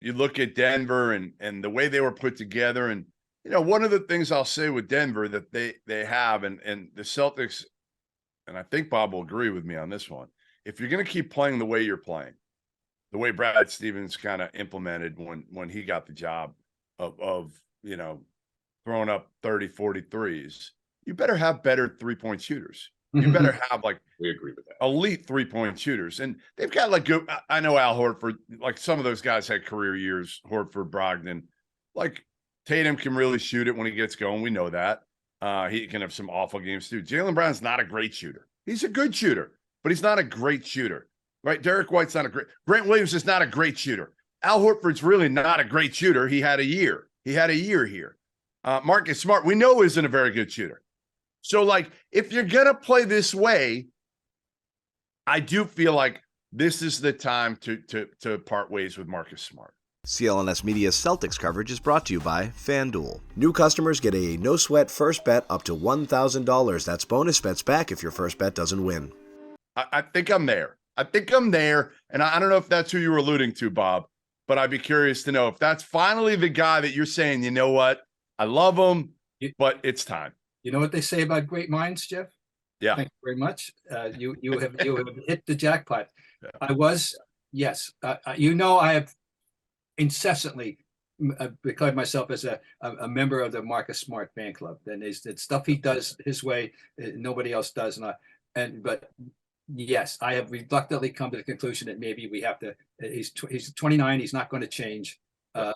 you look at Denver and the way they were put together. And, one of the things I'll say with Denver that they have, and the Celtics, and I think Bob will agree with me on this one, if you're going to keep playing the way you're playing, the way Brad Stevens kind of implemented when he got the job of throwing up 30, 40 threes, you better have better three-point shooters. You better have we agree with that, elite three-point shooters. And they've got good, I know Al Horford, some of those guys had career years, Horford, Brogdon. Tatum can really shoot it when he gets going. We know that. He can have some awful games too. Jaylen Brown's not a great shooter. He's a good shooter, but he's not a great shooter, right? Derek White's not a great. Grant Williams is not a great shooter. Al Horford's really not a great shooter. He had a year here. Marcus Smart, we know, isn't a very good shooter. So, if you're going to play this way, I do feel like this is the time to part ways with Marcus Smart. CLNS Media's Celtics coverage is brought to you by FanDuel. New customers get a no-sweat first bet up to $1,000. That's bonus bets back if your first bet doesn't win. I think I'm there. And I don't know if that's who you were alluding to, Bob, but I'd be curious to know if that's finally the guy that you're saying, you know what, I love him, but it's time. You know what they say about great minds, Jeff? Yeah. Thank you very much. You have hit the jackpot. Yeah. I have incessantly declared myself as a member of the Marcus Smart fan club. And it's stuff he does his way, nobody else does. But yes, I have reluctantly come to the conclusion that maybe we have to. He's 29. He's not going to change. That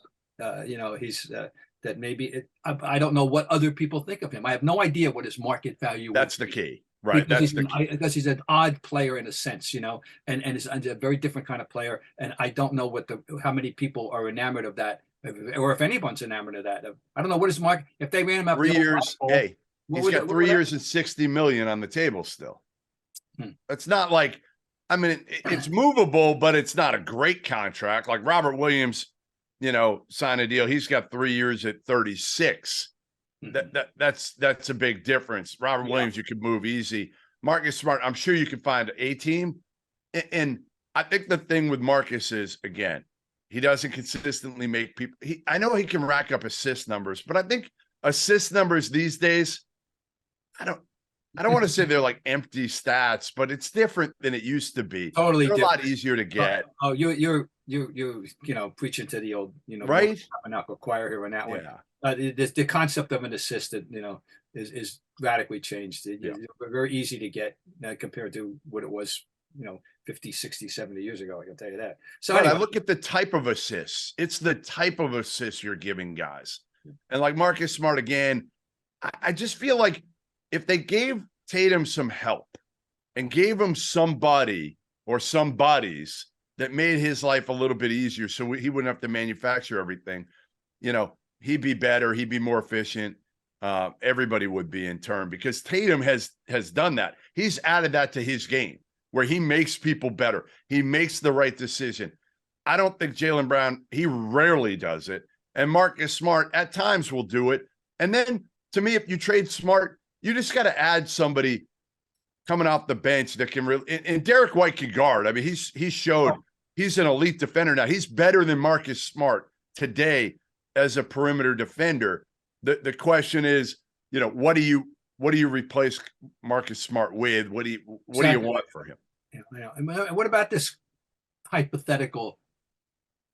maybe I don't know what other people think of him. I have no idea what his market value. That's the key, right? Because he's an odd player in a sense, and is a very different kind of player. And I don't know how many people are enamored of that, or if anyone's enamored of that. I don't know what his market. If they ran him up 3 years, he's got 3 years and $60 million on the table still. It's not it's movable, but it's not a great contract. Like Robert Williams, sign a deal. He's got 3 years at 36. That's a big difference. Robert Williams, you could move easy. Marcus Smart, I'm sure you can find a team. And I think the thing with Marcus is, again, he doesn't consistently make people. I know he can rack up assist numbers, but I think assist numbers these days, I don't want to say they're like empty stats, but it's different than it used to be. Totally they're different. A lot easier to get. You're preaching to the old right choir here on that one. Yeah. The concept of an assist that is radically changed. It's very easy to get compared to what it was 50, 60, 70 years ago. I can tell you that. So anyway, I look at the type of assists. It's the type of assists you're giving guys, and like Marcus Smart again. I just feel like if they gave Tatum some help and gave him somebody or some buddies that made his life a little bit easier so he wouldn't have to manufacture everything, he'd be better. He'd be more efficient. Everybody would be in turn, because Tatum has done that. He's added that to his game where he makes people better. He makes the right decision. I don't think Jaylen Brown, he rarely does it. And Marcus Smart at times will do it. And then to me, if you trade Smart, you just got to add somebody coming off the bench that can really, and Derek White can guard. I mean, he's showed he's an elite defender now. He's better than Marcus Smart today as a perimeter defender. The question is, what do you replace Marcus Smart with? What do you want for him? Yeah. And what about this hypothetical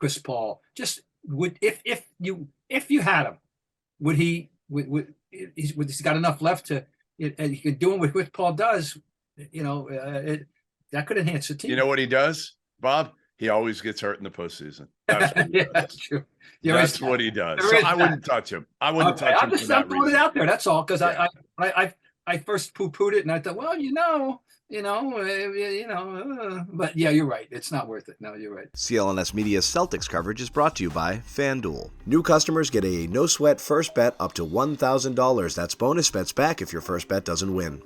Chris Paul? Just if you had him, would he's got enough left to, and he can do what Chris Paul does, that could enhance the team. You know what he does, Bob? He always gets hurt in the postseason. That's what he does. That's true. That's what he does. So I wouldn't touch him. I wouldn't touch him. I'm throwing it out there. That's all. Because I first poo-pooed it, and I thought, well, but yeah, you're right. It's not worth it. No, you're right. CLNS Media's Celtics coverage is brought to you by FanDuel. New customers get a no-sweat first bet up to $1,000. That's bonus bets back if your first bet doesn't win.